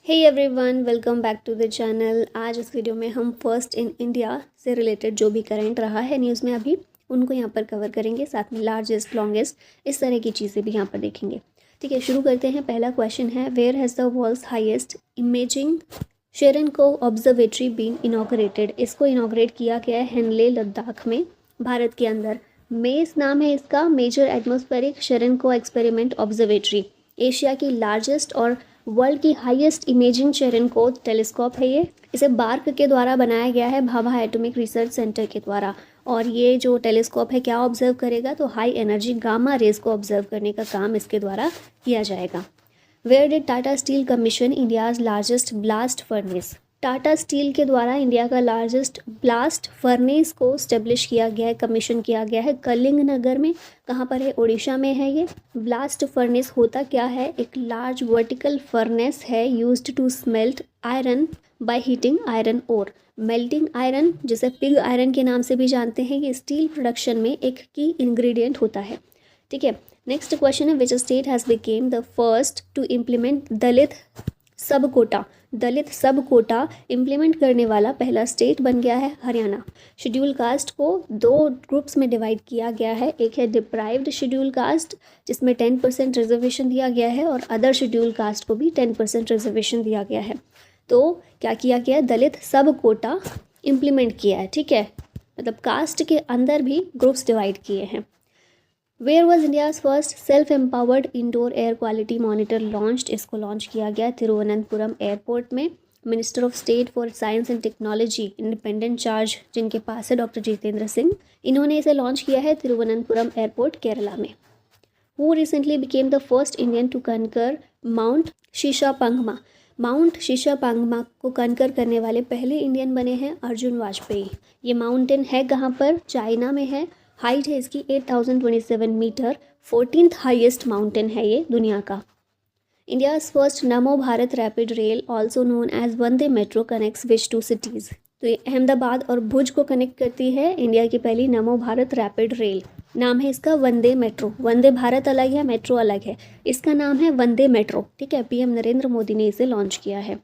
Hey everyone, welcome back to the channel. आज इस video में हम फर्स्ट इन इंडिया से रिलेटेड जो भी करंट रहा है न्यूज़ में अभी उनको यहाँ पर कवर करेंगे, साथ में लार्जेस्ट लॉन्गेस्ट इस तरह की चीज़ें भी यहाँ पर देखेंगे। ठीक है, शुरू करते हैं। पहला क्वेश्चन है, where has the world's highest imaging Cherenkov observatory been inaugurated. इसको इनॉग्रेट किया गया है हेनले, लद्दाख में, भारत के अंदर। मेस नाम है इसका, major atmospheric Cherenkov experiment observatory. Asia की लार्जेस्ट और वर्ल्ड की हाईएस्ट इमेजिंग शेरनकोव टेलीस्कोप है ये। इसे बार्क के द्वारा बनाया गया है, भाभा एटॉमिक रिसर्च सेंटर के द्वारा। और ये जो टेलीस्कोप है क्या ऑब्जर्व करेगा, तो हाई एनर्जी गामा रेज को ऑब्जर्व करने का काम इसके द्वारा किया जाएगा। Where did Tata Steel commission India's largest blast furnace. Tata Steel के द्वारा इंडिया का लार्जेस्ट ब्लास्ट फर्नेस को स्टेब्लिश किया गया है, कमीशन किया गया है कलिंग नगर में। कहाँ पर है? उड़ीसा में है ये। ब्लास्ट फर्नेस होता क्या है? एक लार्ज वर्टिकल फर्नेस है used to smelt iron by heating iron ore. Melting iron, जिसे पिग आयरन के नाम से भी जानते हैं, ये स्टील प्रोडक्शन में एक की इंग्रेडिएंट होता है। ठीक है, नेक्स्ट क्वेश्चन है, which state has become the first to implement Dalit sub quota. Dalit sub Kota implement करने वाला पहला स्टेट बन गया है हरियाणा। शेड्यूल कास्ट को दो ग्रुप्स में डिवाइड किया गया है। एक है डिप्राइव्ड शेड्यूल कास्ट, जिसमें 10% रिजर्वेशन दिया गया है, और अदर शेड्यूल कास्ट को भी 10% रिजर्वेशन दिया गया है। तो क्या किया गया? दलित सब कोटा इम्प्लीमेंट किया है। ठीक है, मतलब कास्ट के अंदर भी ग्रुप्स डिवाइड किए हैं। Where was India's first self empowered indoor air quality monitor launched. इसको लॉन्च किया गया तिरुवनंतपुरम एयरपोर्ट में। Minister of state for science and technology, independent charge जिनके पास है डॉक्टर जितेंद्र सिंह, इन्होंने इसे लॉन्च किया है तिरुवनंतपुरम एयरपोर्ट, केरला में। Who recently became the first Indian to conquer Mount Shishapangma. Mount Shishapangma को कनकर करने वाले पहले इंडियन बने हैं अर्जुन वाजपेयी। ये माउंटेन है कहाँ पर? चाइना में है। हाइट है इसकी 8027 मीटर, 14th हाईएस्ट माउंटेन है ये दुनिया का। India's first Namo Bharat rapid rail, also known as Vande metro, connects which two cities. तो ये अहमदाबाद और भुज को कनेक्ट करती है इंडिया की पहली नमो भारत रैपिड रेल। नाम है इसका वंदे मेट्रो। वंदे भारत अलग है, मेट्रो अलग है। इसका नाम है वंदे मेट्रो। ठीक है, पीएम नरेंद्र मोदी ने इसे लॉन्च किया है।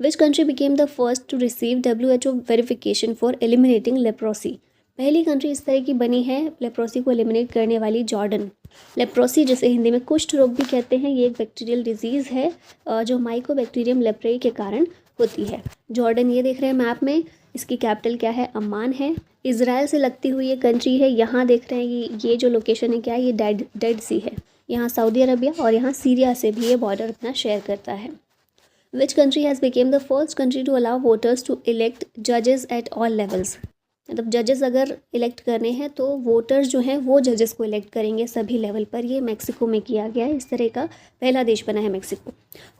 Which country became the first to receive WHO verification for eliminating leprosy. पहली कंट्री इस तरह की बनी है लेप्रोसी को एलिमिनेट करने वाली, जॉर्डन। लेप्रोसी, जिसे हिंदी में कुष्ठ रोग भी कहते हैं, ये एक बैक्टीरियल डिजीज़ है जो माइकोबैक्टीरियम लेप्रेई के कारण होती है। जॉर्डन ये देख रहे हैं मैप में, इसकी कैपिटल क्या है? अम्मान है। इजराइल से लगती हुई ये कंट्री है। यहाँ देख रहे हैं ये जो लोकेशन है क्या है? ये डेड सी है। यहाँ सऊदी अरबिया और यहाँ सीरिया से भी ये बॉर्डर अपना शेयर करता है। Which country has become the first country to allow voters to elect जजेस एट ऑल लेवल्स। मतलब जजेस अगर इलेक्ट करने हैं तो वोटर्स जो हैं वो जजेस को इलेक्ट करेंगे सभी लेवल पर। ये मैक्सिको में किया गया है। इस तरह का पहला देश बना है Mexico.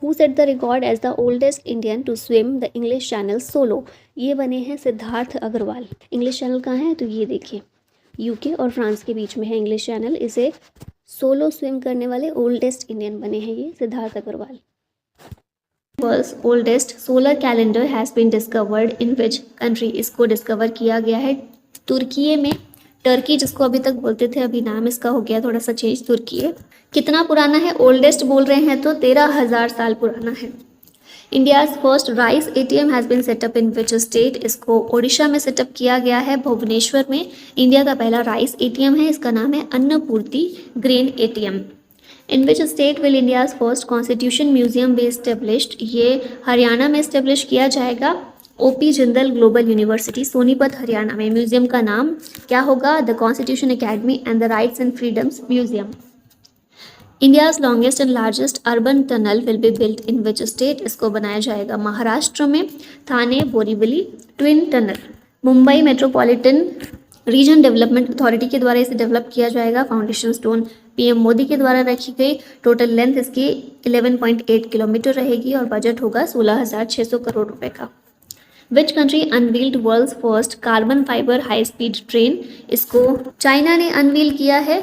Who set the record as the oldest Indian to swim the English Channel solo. ये बने हैं सिद्धार्थ अग्रवाल। इंग्लिश चैनल कहाँ है? तो ये देखिए, यूके और फ्रांस के बीच में है इंग्लिश चैनल। इसे सोलो स्विम करने वाले ओल्डेस्ट इंडियन बने हैं ये Siddharth Agarwal. World's oldest solar calendar has been discovered in which country. इसको डिस्कवर किया गया है तुर्की में। टर्की जिसको अभी तक बोलते थे, अभी नाम इसका हो गया थोड़ा सा चेंज, तुर्की। कितना पुराना है? ओल्डेस्ट बोल रहे हैं तो 13,000 साल पुराना है। India's first rice ATM has been set up in which state. इसको ओडिशा में सेटअप किया गया है, भुवनेश्वर में। इंडिया का पहला राइस ATM है, इसका नाम है Annapurti grain ATM। In which state will India's first constitution museum be established. ये हरियाणा में एस्टेब्लिश किया जाएगा, OP Jindal global university, Sonipat, Haryana में। म्यूजियम का नाम क्या होगा? The constitution academy and the rights and freedoms museum. India's longest and largest urban tunnel will be built in which state. इसको बनाया जाएगा महाराष्ट्र में, Thane Borivali twin tunnel. Mumbai metropolitan region development authority के द्वारा इसे डेवलप किया जाएगा। फाउंडेशन स्टोन PM मोदी के द्वारा रखी गई। टोटल लेंथ इसकी 11.8 किलोमीटर रहेगी और बजट होगा 16,600 करोड़ रुपए का। Which country unveiled world's first carbon fibre high speed train. इसको चाइना ने अनवील किया है,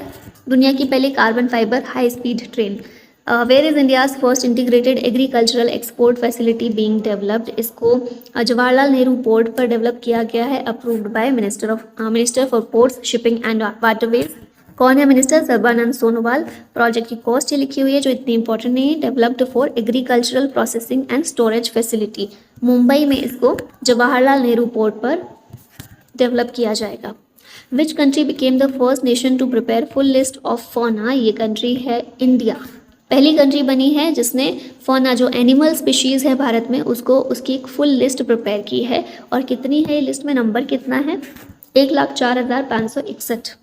दुनिया की पहली carbon fibre high speed train. Where is India's first integrated agricultural export facility being developed. इसको जवाहरलाल नेहरू पोर्ट पर डेवलप किया गया है, approved by minister for ports shipping and waterways. कौन है मिनिस्टर? सर्बानंद सोनोवाल। प्रोजेक्ट की कॉस्ट ये लिखी हुई है जो इतनी इंपॉर्टेंट नहीं है। Developed for agricultural processing and storage facility. Mumbai में इसको जवाहरलाल नेहरू पोर्ट पर डेवलप किया जाएगा। Which country became the first nation to prepare full list of fauna? ये कंट्री है इंडिया। पहली कंट्री बनी है जिसने फौना जो एनिमल स्पीशीज़ है भारत में उसको उसकी एक फुल लिस्ट प्रिपेयर की है। और कितनी है ये लिस्ट में? नंबर कितना है? 1,04,561।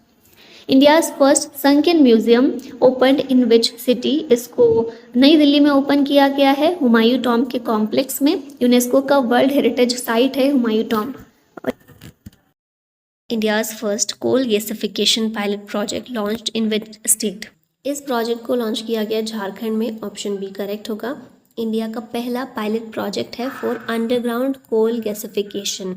India's first sunken museum opened in which city? इसको नई दिल्ली में ओपन किया गया है हुमायूं टॉम्ब के कॉम्प्लेक्स में। यूनेस्को का वर्ल्ड हेरिटेज साइट है Humayun tomb. India's first coal gasification pilot project launched in which state? इस प्रोजेक्ट को लॉन्च किया गया झारखंड में। ऑप्शन बी करेक्ट होगा। इंडिया का पहला पायलट प्रोजेक्ट है for underground coal gasification.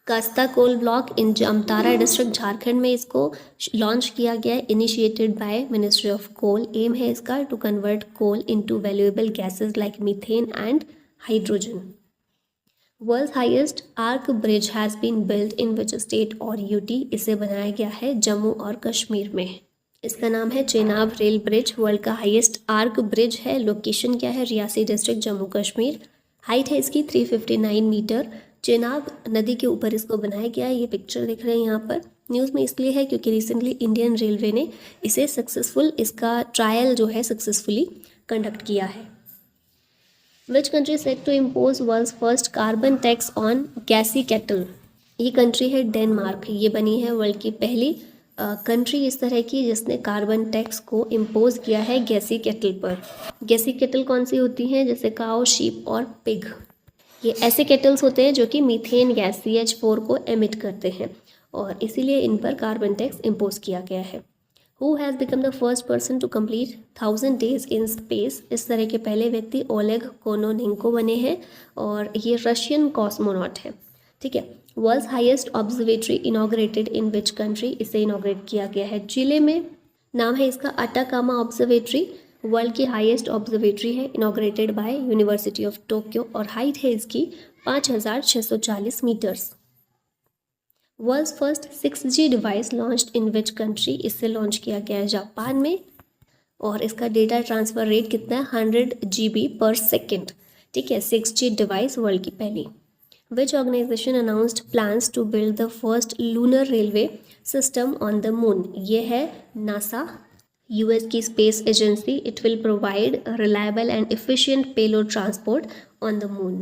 Kasta coal block in Jamtara district Jharkhand में इसको लॉन्च किया गया है, initiated by ministry of coal. Aim है इसका to convert coal into valuable gases like methane and hydrogen. World's highest arch bridge has been built in which state और UT? इसे बनाया गया है जम्मू और कश्मीर में। इसका नाम है चेनाब रेल ब्रिज। वर्ल्ड का हाईएस्ट आर्क ब्रिज है। लोकेशन क्या है? रियासी डिस्ट्रिक्ट जम्मू कश्मीर। हाइट है इसकी 359 मीटर। चेनाब नदी के ऊपर इसको बनाया गया है। ये पिक्चर दिख रहे हैं यहाँ पर। न्यूज़ में इसलिए है क्योंकि रिसेंटली इंडियन रेलवे ने इसे इसका ट्रायल जो है सक्सेसफुली कंडक्ट किया है। Which country set to impose world's first carbon tax on gassy cattle? ये कंट्री है डेनमार्क। ये बनी है वर्ल्ड की पहली कंट्री इस तरह की जिसने कार्बन टैक्स को इम्पोज किया है गैसी केटल पर। गैसी केटल कौन सी होती हैं? जैसे काऊ, शीप और पिग। ये ऐसे केटल्स होते हैं जो कि मीथेन गैस CH4 को एमिट करते हैं और इसीलिए इन पर कार्बन टैक्स इम्पोज किया गया है। Who has become the first person to complete 1000 days in space? इस तरह के पहले व्यक्ति ओलेग कोनोनेंको बने हैं और ये रशियन कॉस्मोनॉट है। ठीक है। World's highest observatory inaugurated in which country? इसे इनॉग्रेट किया गया है चिले में। नाम है इसका अटाकामा ऑब्जर्वेटरी। वर्ल्ड की हाईएस्ट ऑब्जर्वेटरी है, inaugurated by university of Tokyo और हाइट है इसकी 5,640 मीटर्स। वर्ल्ड्स फर्स्ट 6G device launched in which country? इससे लॉन्च किया गया है जापान में और इसका डेटा ट्रांसफ़र रेट कितना है? 100 GB पर सेकेंड। ठीक है। 6G डिवाइस वर्ल्ड की पहली। Which organization announced plans to build the first lunar railway system on the moon? ये है नासा, US की space agency. It will provide a reliable and efficient payload transport on the moon.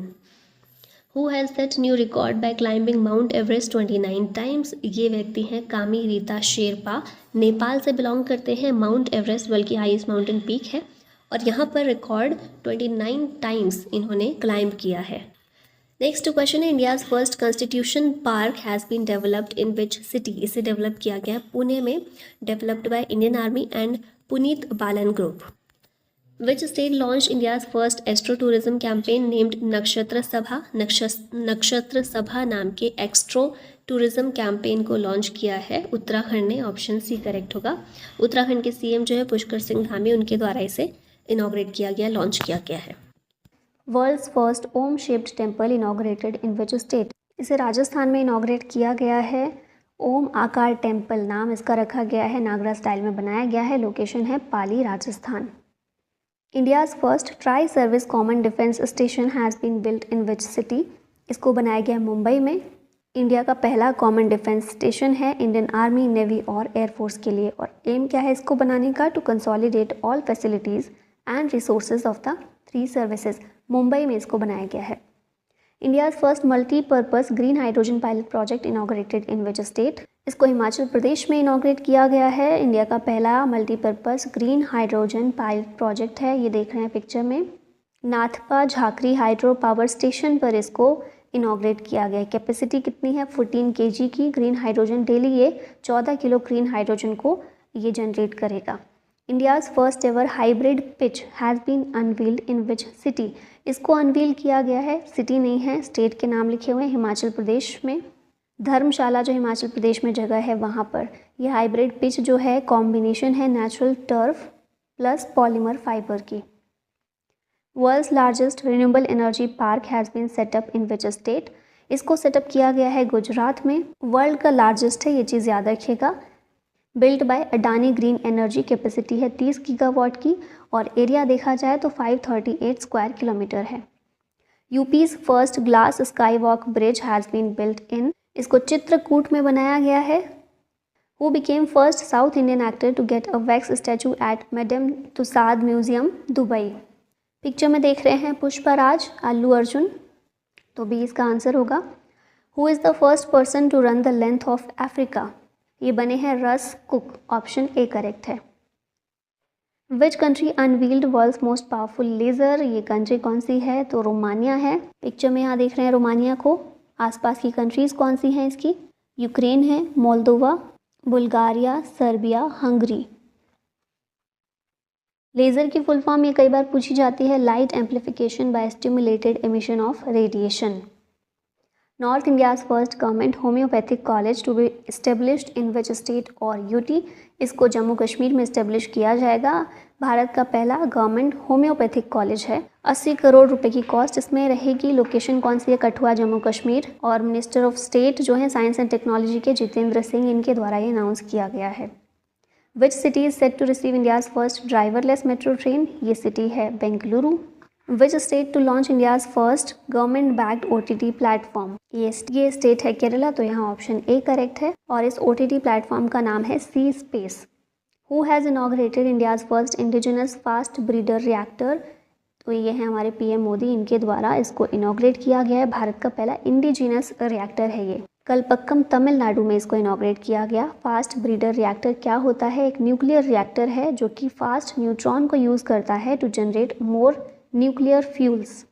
Who has set new record by climbing Mount Everest 29 times? ये व्यक्ति हैं कामी रीता शेरपा। नेपाल से belong करते हैं। माउंट एवरेस्ट वर्ल्ड की हाईएस्ट माउंटेन पीक है और यहाँ पर रिकॉर्ड 29 टाइम्स इन्होंने क्लाइंब किया है। नेक्स्ट क्वेश्चन है India's first constitution park has been developed in which city? इसे डेवलप किया गया पुणे में, developed by Indian army and Puneet Balan group. Which state launch India's first astro tourism campaign named Nakshatra Sabha? Nakshatra Sabha नाम के एक्स्ट्रो टूरिज्म कैंपेन को launch किया है उत्तराखंड ने। ऑप्शन सी करेक्ट होगा। उत्तराखंड के CM जो है पुष्कर सिंह धामी, उनके द्वारा इसे इनॉग्रेट किया गया, लॉन्च किया गया है। World's first Om shaped temple inaugurated in which state? इसे राजस्थान में इनॉग्रेट किया गया है। ओम आकार टेम्पल नाम इसका रखा गया है, नागरा स्टाइल में बनाया गया है। लोकेशन है Pali, Rajasthan. India's first tri service common defence station has been built in which city? इसको बनाया गया मुंबई में। इंडिया का पहला कॉमन डिफेंस स्टेशन है इंडियन आर्मी, नेवी और एयरफोर्स के लिए और एम क्या है इसको बनाने का? To consolidate all facilities and resources of the 3 services. Mumbai में इसको बनाया गया है। India's first multipurpose green hydrogen pilot project inaugurated in which state? इसको हिमाचल प्रदेश में इनॉग्रेट किया गया है। इंडिया का पहला multipurpose green hydrogen pilot project है। ये देख रहे हैं पिक्चर में। Nathpa Jhakri hydro power station पर इसको इनॉग्रेट किया गया है। कैपेसिटी कितनी है? 14 kg की ग्रीन हाइड्रोजन। डेली ये 14 किलो ग्रीन हाइड्रोजन को ये जनरेट करेगा। India's first ever hybrid pitch has been unveiled in which city? इसको अनवील किया गया है, सिटी नहीं है, स्टेट के नाम लिखे हुए हैं, हिमाचल प्रदेश में। धर्मशाला जो हिमाचल प्रदेश में जगह है वहाँ पर। यह हाइब्रिड पिच जो है कॉम्बिनेशन है natural turf plus polymer fibre की। World's largest renewable energy park has been set up in which state? इसको सेटअप किया गया है गुजरात में। वर्ल्ड का लार्जेस्ट है, ये चीज़ याद रखिएगा। Built by Adani green energy. Capacity है 30 गीगावाट की और एरिया देखा जाए तो 538 स्क्वायर किलोमीटर है। UP's first glass sky walk bridge has been built in. इसको चित्रकूट में बनाया गया है। Who became first South Indian actor to get a wax statue at Madame Tussauds museum Dubai. Picture में देख रहे हैं पुष्पराज, अल्लू अर्जुन, तो बी इसका आंसर होगा। Who is the first person to run the length of Africa. ये बने हैं Russ Cook, option A correct है। Which country unveiled world's most powerful laser. ये कंट्री कौन सी है, तो रोमानिया है। पिक्चर में यहाँ देख रहे हैं रोमानिया को। आसपास की कंट्रीज़ कौन सी हैं इसकी, यूक्रेन है, Moldova, Bulgaria, Serbia, Hungary. Laser की फुल फॉर्म ये कई बार पूछी जाती है, light amplification by stimulated emission of radiation. North India's first government homeopathic college to be established in which state और यूटी। इसको जम्मू कश्मीर में इस्टेब्लिश किया जाएगा। भारत का पहला गवर्नमेंट होम्योपैथिक कॉलेज है। 80 करोड़ रुपए की कॉस्ट इसमें रहेगी। लोकेशन कौन सी है, कठुआ, जम्मू कश्मीर। और मिनिस्टर ऑफ स्टेट जो है साइंस एंड टेक्नोलॉजी के जितेंद्र सिंह, इनके द्वारा ये अनाउंस किया गया है। Which city is set to receive India's first driverless metro train. ये सिटी है Bengaluru. Which state to launch India's first government backed OTT platform. ये स्टेट है केरला, तो यहाँ ऑप्शन ए करेक्ट है। और इस OTT प्लेटफॉर्म का नाम है C space. Who has inaugurated India's first indigenous fast breeder reactor. तो ये है हमारे PM मोदी, इनके द्वारा इसको इनॉग्रेट किया गया है। भारत का पहला इंडिजिनस रिएक्टर है ये। कलपक्कम तमिलनाडु में इसको इनॉग्रेट किया गया। फास्ट ब्रीडर रिएक्टर क्या होता है, एक न्यूक्लियर रिएक्टर है जो कि फास्ट न्यूट्रॉन को यूज़ करता है to generate more nuclear fuels.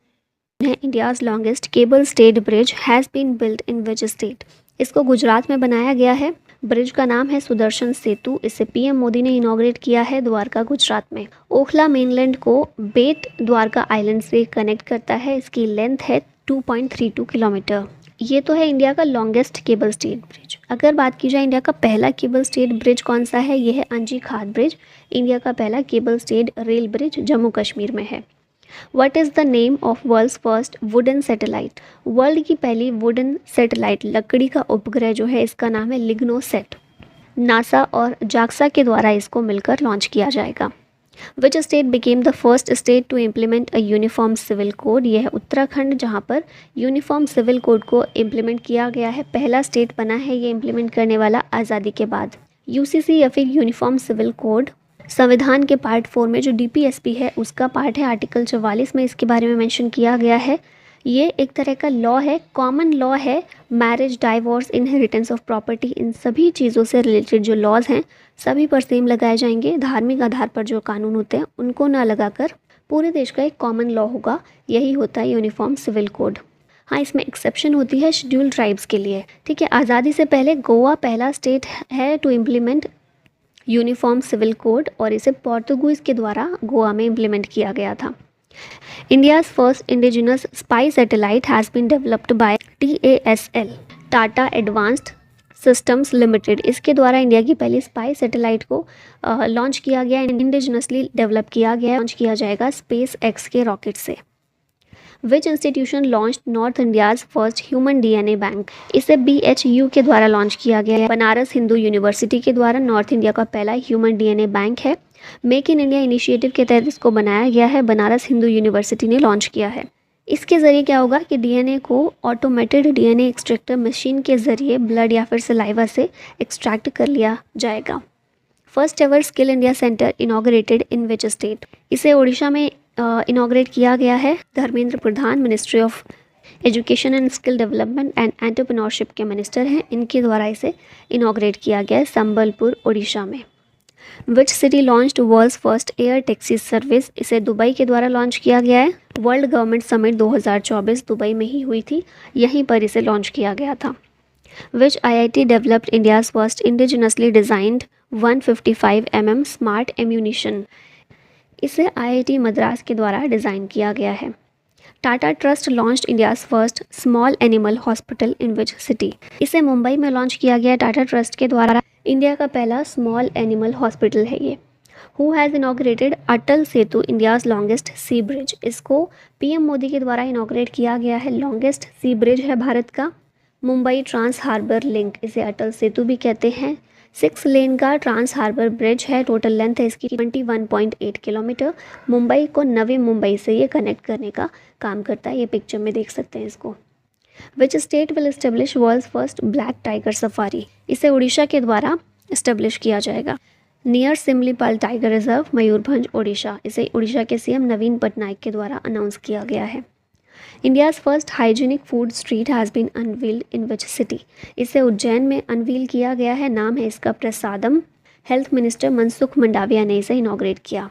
India's longest cable stayed bridge has been built in which state. इसको गुजरात में बनाया गया है। ब्रिज का नाम है सुदर्शन सेतु। इसे PM मोदी ने इनॉग्रेट किया है द्वारका, गुजरात में। ओखला मेनलैंड को बेट द्वारका आइलैंड से कनेक्ट करता है। इसकी लेंथ है 2.32 किलोमीटर। ये तो है इंडिया का लॉन्गेस्ट केबल स्टेड ब्रिज। अगर बात की जाए इंडिया का पहला केबल स्टेड ब्रिज कौन सा है, ये है अंजी खाद ब्रिज। इंडिया का पहला cable stayed rail bridge Jammu Kashmir में है। What is the name of world's first wooden satellite? World की पहली वुडन सैटेलाइट, लकड़ी का उपग्रह जो है, इसका नाम है लिग्नोसेट। नासा और जाक्सा के द्वारा इसको मिलकर लॉन्च किया जाएगा। Which state became the first state to implement a uniform civil code? यह है उत्तराखंड, जहाँ पर यूनिफॉर्म सिविल कोड को इम्प्लीमेंट किया गया है। पहला स्टेट बना है ये इम्प्लीमेंट करने वाला आज़ादी के बाद। UCC या फिर यूनिफॉर्म सिविल कोड संविधान के पार्ट 4 में जो DPSP है उसका पार्ट है, आर्टिकल 44 में इसके बारे में मेंशन किया गया है। ये एक तरह का लॉ है, कॉमन लॉ है। Marriage, divorce, inheritance of property, इन सभी चीज़ों से रिलेटेड जो लॉज हैं सभी पर सेम लगाए जाएंगे। धार्मिक आधार पर जो कानून होते हैं उनको ना लगाकर पूरे देश का एक कॉमन लॉ होगा। यही होता है यूनिफॉर्म सिविल कोड। हाँ, इसमें एक्सेप्शन होती है शेड्यूल्ड ट्राइब्स के लिए। ठीक है, आज़ादी से पहले गोवा पहला स्टेट है to implement uniform civil code और इसे पोर्तुगीज़ के द्वारा गोवा में इम्प्लीमेंट किया गया था। India's first indigenous spy satellite has been developed by TASL, Tata advanced systems limited. इसके द्वारा इंडिया की पहली स्पाई सैटेलाइट को लॉन्च किया गया, इंडिजिनसली डेवलप किया गया, लॉन्च किया जाएगा SpaceX के रॉकेट से। विच institution launch north India's first human DNA bank. इसे BHU के द्वारा लॉन्च किया गया है। बनारस हिंदू यूनिवर्सिटी के द्वारा नॉर्थ इंडिया का पहला ह्यूमन DNA बैंक है। मेक इन इंडिया इनिशिएटिव के तहत इसको बनाया गया है, बनारस हिंदू यूनिवर्सिटी ने लॉन्च किया है। इसके ज़रिए क्या होगा कि DNA को ऑटोमेटेड DNA एक्सट्रैक्टर मशीन के ज़रिए ब्लड या फिर सलाइवा से एक्सट्रैक्ट कर लिया जाएगा। First ever skill India centre inaugurated in which state. इसे उड़ीसा में इनॉग्रेट किया गया है। Dharmendra Pradhan ministry of education and skill development and entrepreneurship के मिनिस्टर हैं, इनके द्वारा इसे इनॉग्रेट किया गया है संबलपुर, उड़ीसा में। Which city launched world's first air taxi service. इसे दुबई के द्वारा लॉन्च किया गया है। वर्ल्ड गवर्नमेंट समिट 2024 दुबई में ही हुई थी, यहीं पर इसे लॉन्च किया गया था। विच IIT developed India's first indigenously designed 155 mm smart ammunition. इसे IIT मद्रास के द्वारा डिज़ाइन किया गया है। Tata trust launched India's first small animal hospital in which city. इसे मुंबई में लॉन्च किया गया टाटा ट्रस्ट के द्वारा। इंडिया का पहला स्मॉल एनिमल हॉस्पिटल है ये। Who has inaugurated Atal Setu, India's longest sea bridge. इसको PM मोदी के द्वारा इनॉग्रेट किया गया है। लॉन्गेस्ट सी ब्रिज है भारत का। मुंबई ट्रांस हार्बर लिंक, इसे अटल सेतु भी कहते हैं। 6 लेन का ट्रांस हार्बर ब्रिज है, टोटल लेंथ है इसकी 21.8 किलोमीटर। मुंबई को नवी मुंबई से ये कनेक्ट करने का काम करता है, ये पिक्चर में देख सकते हैं इसको। Which state will establish world's first black tiger safari, इसे उड़ीसा के द्वारा इस्टेब्लिश किया जाएगा। Near Similipal tiger reserve, Mayurbhanj, Odisha, इसे उड़ीसा के सीएम नवीन पटनायक के द्वारा अनाउंस किया गया है। India's first hygienic food street has been unveiled in which city, इसे उज्जैन में अनवील किया गया है, नाम है इसका प्रसादम। हेल्थ मिनिस्टर मनसुख मंडाविया ने इसे इनॉग्रेट किया।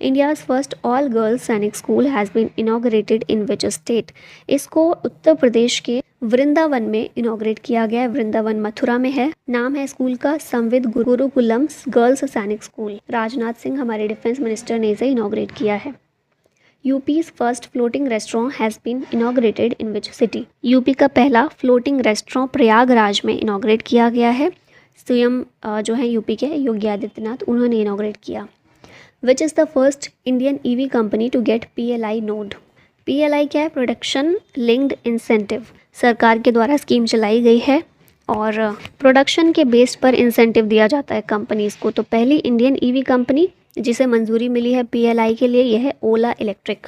India's first all girls Sainik school has been inaugurated in which state, इसको उत्तर प्रदेश के वृंदावन में इनॉग्रेट किया गया है, वृंदावन मथुरा में है। नाम है स्कूल का संविद गुरुकुलम गर्ल्स सैनिक स्कूल। राजनाथ सिंह हमारे डिफेंस मिनिस्टर ने इसे इनॉग्रेट किया है। UP's first floating restaurant has been inaugurated in which city, UP का पहला फ्लोटिंग रेस्टोरेंट प्रयागराज में इनॉग्रेट किया गया है। सीएम जो है यूपी के योगी आदित्यनाथ, उन्होंने इनॉग्रेट किया। Which is the first Indian EV company to get PLI nod, PLI क्या है, प्रोडक्शन लिंक्ड इंसेंटिव, सरकार के द्वारा स्कीम चलाई गई है और प्रोडक्शन के बेस पर इंसेंटिव दिया जाता है कंपनीज़ को। तो पहली इंडियन ईवी कंपनी जिसे मंजूरी मिली है PLI के लिए, यह है ओला इलेक्ट्रिक।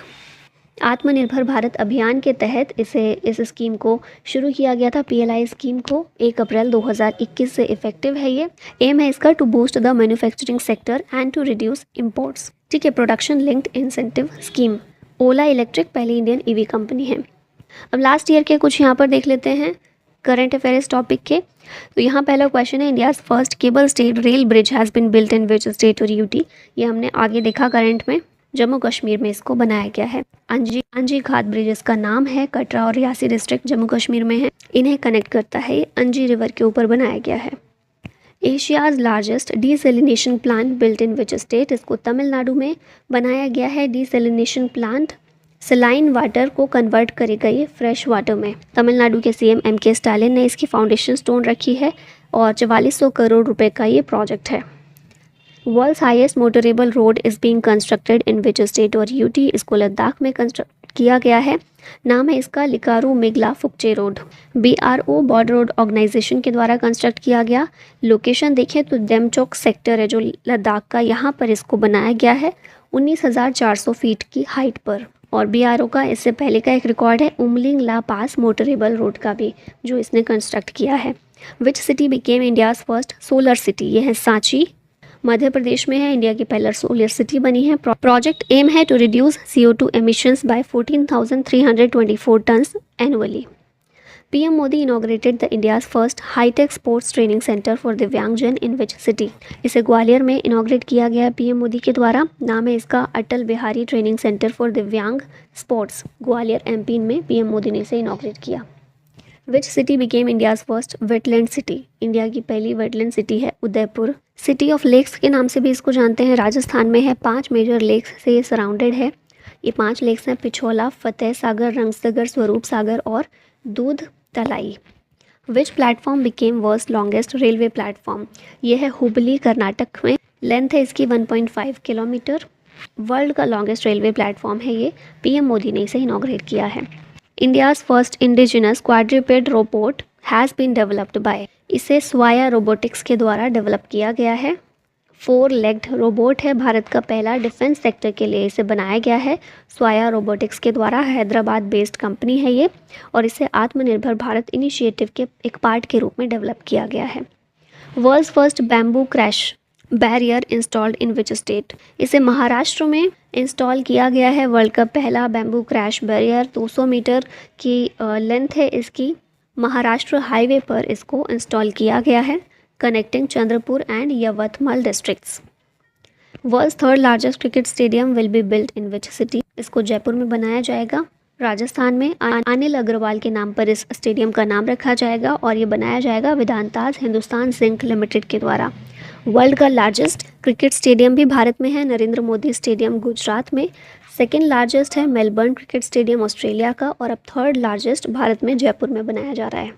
आत्मनिर्भर भारत अभियान के तहत इस स्कीम को शुरू किया गया था, PLI स्कीम को 1 अप्रैल 2021 से इफेक्टिव है ये। एम है इसका to boost the manufacturing sector and to reduce imports, ठीक है, production linked incentive scheme. Ola electric पहली इंडियन ईवी कंपनी है। अब लास्ट ईयर के कुछ यहाँ पर देख लेते हैं करंट अफेयर्स टॉपिक के। तो यहाँ पहला क्वेश्चन है, India's first cable stayed rail bridge has been built in which state और यूटी, ये हमने आगे देखा करंट में, जम्मू कश्मीर में इसको बनाया गया है। अंजी घाट ब्रिज इसका नाम है, कटरा और रियासी डिस्ट्रिक्ट जम्मू कश्मीर में है, इन्हें कनेक्ट करता है, अंजी रिवर के ऊपर बनाया गया है। Asia's largest desalination plant built in which state, इसको तमिलनाडु में बनाया गया है। डीसेलिनेशन प्लांट सलाइन वाटर को कन्वर्ट करेगा ये फ्रेश वाटर में। तमिलनाडु के सीएम MK स्टालिन ने इसकी फाउंडेशन स्टोन रखी है और 4400 करोड़ रुपए का ये प्रोजेक्ट है। World's highest motorable road is being constructed in which state और यूटी, इसको लद्दाख में कंस्ट्रक्ट किया गया है, नाम है इसका Likaru Migla Fukche road. BRO border road organisation के द्वारा कंस्ट्रक्ट किया गया। लोकेशन देखें तो डेमचोक सेक्टर है जो लद्दाख का, यहाँ पर इसको बनाया गया है 19,400 फीट की हाइट पर। और BRO का इससे पहले का एक रिकॉर्ड है उमलिंग ला पास मोटरेबल रोड का भी, जो इसने कंस्ट्रक्ट किया है। Which city became India's first solar city, ये है सांची, मध्य प्रदेश में है, इंडिया की पहला सोलर सिटी बनी है। प्रोजेक्ट एम है to reduce CO2 emissions by 14,324 tons annually. PM Modi inaugurated the India's first hi tech sports training centre for divyangjan in which city, इसे ग्वालियर में इनॉग्रेट किया गया है PM मोदी के द्वारा, नाम है इसका Atal Bihari training centre for दिव्यांग स्पोर्ट्स, ग्वालियर MP में PM मोदी ने इसे इनॉग्रेट किया। Which city became India's first wetland city, India की पहली वेटलैंड सिटी है उदयपुर। सिटी ऑफ लेक्स के नाम से भी इसको जानते हैं, राजस्थान में है, 5 मेजर लेक्स से ये सराउंडेड है। ये 5 लेक्स हैं पिछोला, फतेह सागर, रंगसागर, स्वरूप सागर और Doodh Talai. Which platform became world's longest railway platform, ये है हुबली कर्नाटक में, लेंथ है इसकी 1.5 किलोमीटर, वर्ल्ड का लॉन्गेस्ट रेलवे प्लेटफॉर्म है ये, PM मोदी ने इसे इनॉग्रेट किया है। India's first indigenous quadruped robot has been developed by, इसे स्वाया रोबोटिक्स के द्वारा डेवलप किया गया है। 4 लेग्ड रोबोट है, भारत का पहला, डिफेंस सेक्टर के लिए इसे बनाया गया है स्वाया रोबोटिक्स के द्वारा, हैदराबाद बेस्ड कंपनी है ये, और इसे आत्मनिर्भर भारत इनिशिएटिव के एक पार्ट के रूप में डेवलप किया गया है। World's first bamboo crash barrier installed in which state, इसे महाराष्ट्र में इंस्टॉल किया गया है, वर्ल्ड का पहला बैम्बू क्रैश बैरियर, 200 मीटर की लेंथ है इसकी, महाराष्ट्र हाईवे पर इसको इंस्टॉल किया गया है, connecting Chandrapur and Yavatmal districts. World's third largest cricket stadium will be built in which city, इसको जयपुर में बनाया जाएगा, राजस्थान में। अनिल अग्रवाल के नाम पर इस स्टेडियम का नाम रखा जाएगा और ये बनाया जाएगा वेदांताज हिंदुस्तान जिंक लिमिटेड के द्वारा। वर्ल्ड का लार्जेस्ट क्रिकेट स्टेडियम भी भारत में है, नरेंद्र मोदी स्टेडियम गुजरात में। सेकेंड लार्जेस्ट है मेलबर्न क्रिकेट स्टेडियम ऑस्ट्रेलिया का, और अब थर्ड लार्जेस्ट भारत में जयपुर में बनाया जा रहा है।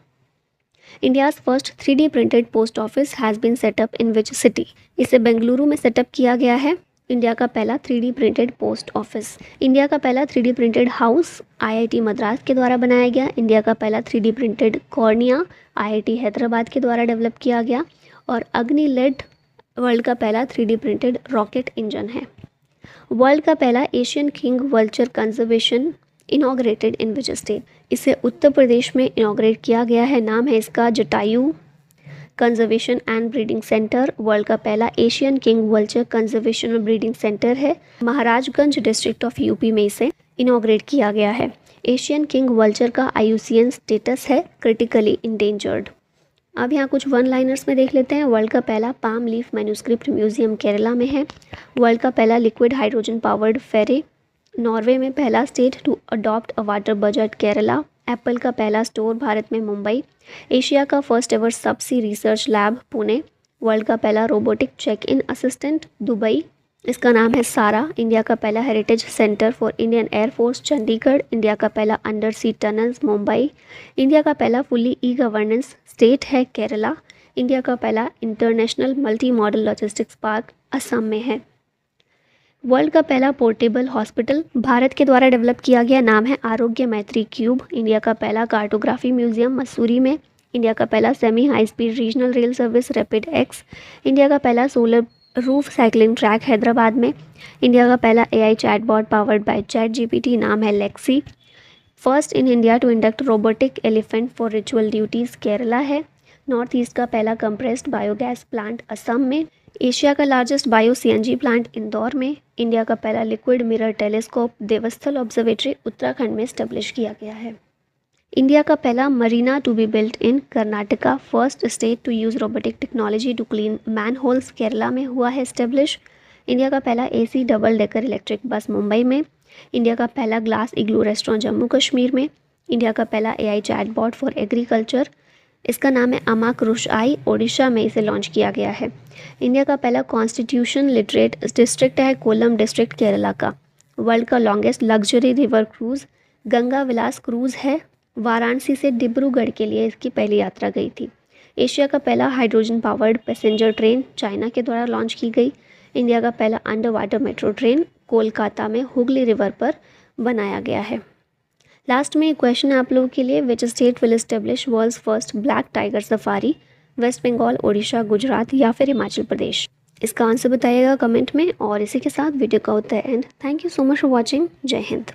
India's first 3D printed post office has been set up in which city, इसे बेंगलुरु में सेटअप किया गया है, इंडिया का पहला 3D printed post office. India का पहला 3D printed house IIT Madras के द्वारा बनाया गया, इंडिया का पहला 3D printed cornea IIT Hyderabad के द्वारा डेवलप किया गया, और अग्नि लेड वर्ल्ड का पहला 3D प्रिंटेड रॉकेट इंजन है। वर्ल्ड का पहला Asian king vulture conservation inaugurated in which state? इसे उत्तर प्रदेश में इनॉग्रेट किया गया है। नाम है इसका Jatayu conservation and breeding centre. World का पहला एशियन किंग वल्चर कंजर्वेशन और ब्रीडिंग सेंटर है। महाराजगंज डिस्ट्रिक्ट ऑफ यूपी में इसे इनॉग्रेट किया गया है। एशियन किंग वल्चर का IUCN स्टेटस है क्रिटिकली इंडेंजर्ड। अब यहाँ कुछ वन लाइनर्स में देख लेते हैं। वर्ल्ड का पहला palm leaf manuscript museum Kerala में है। वर्ल्ड का पहला liquid hydrogen powered ferry Norway में। पहला state to adopt a water budget Kerala. Apple का पहला स्टोर भारत में मुंबई। एशिया का first ever subsea research lab Pune. World का पहला robotic check in assistant Dubai, इसका नाम है सारा। इंडिया का पहला heritage centre for Indian air force Chandigarh. India का पहला under sea tunnels Mumbai. India का पहला फुल्ली ई गवर्नेंस स्टेट है केरला। इंडिया का पहला international multi modal logistics park Assam में है। वर्ल्ड का पहला पोर्टेबल हॉस्पिटल भारत के द्वारा डेवलप किया गया, नाम है आरोग्य मैत्री क्यूब। इंडिया का पहला कार्टोग्राफी म्यूजियम मसूरी में। इंडिया का पहला semi high speed regional rail service rapid X. India का पहला solar roof cycling track Hyderabad में। इंडिया का पहला AI chatbot powered by ChatGPT, नाम है Lexi. First in India to induct robotic elephant for ritual duties Kerala है। नॉर्थ ईस्ट का पहला कंप्रेस्ड बायोगैस प्लांट असम में। एशिया का largest bio CNG plant Indore में। इंडिया का पहला liquid mirror telescope Devasthal observatory Uttarakhand में स्टेब्लिश किया गया है। इंडिया का पहला marina to be built in Karnataka. First state to use robotic technology to clean manholes Kerala में हुआ है स्टेब्लिश। इंडिया का पहला AC double decker electric bus Mumbai में। इंडिया का पहला ग्लास इग्लू रेस्टोरेंट जम्मू कश्मीर में। इंडिया का पहला AI चैटबॉट फॉर एग्रीकल्चर, इसका नाम है अमाक रुशआई, ओडिशा में इसे लॉन्च किया गया है। इंडिया का पहला कॉन्स्टिट्यूशन लिटरेट डिस्ट्रिक्ट है कोलम डिस्ट्रिक्ट केरला का। वर्ल्ड का longest luxury river cruise Ganga Vilas cruise है। वाराणसी से डिब्रूगढ़ के लिए इसकी पहली यात्रा गई थी। एशिया का पहला hydrogen powered passenger train China के द्वारा लॉन्च की गई। इंडिया का पहला under water metro train Kolkata में हुगली रिवर पर बनाया गया है। लास्ट में एक क्वेश्चन है आप लोगों के लिए, which state will establish world's first black tiger safari? West Bengal, Odisha, Gujarat या फिर हिमाचल प्रदेश? इसका आंसर बताइएगा कमेंट में। और इसी के साथ वीडियो का होता है and. Thank you so much for watching. जय हिंद।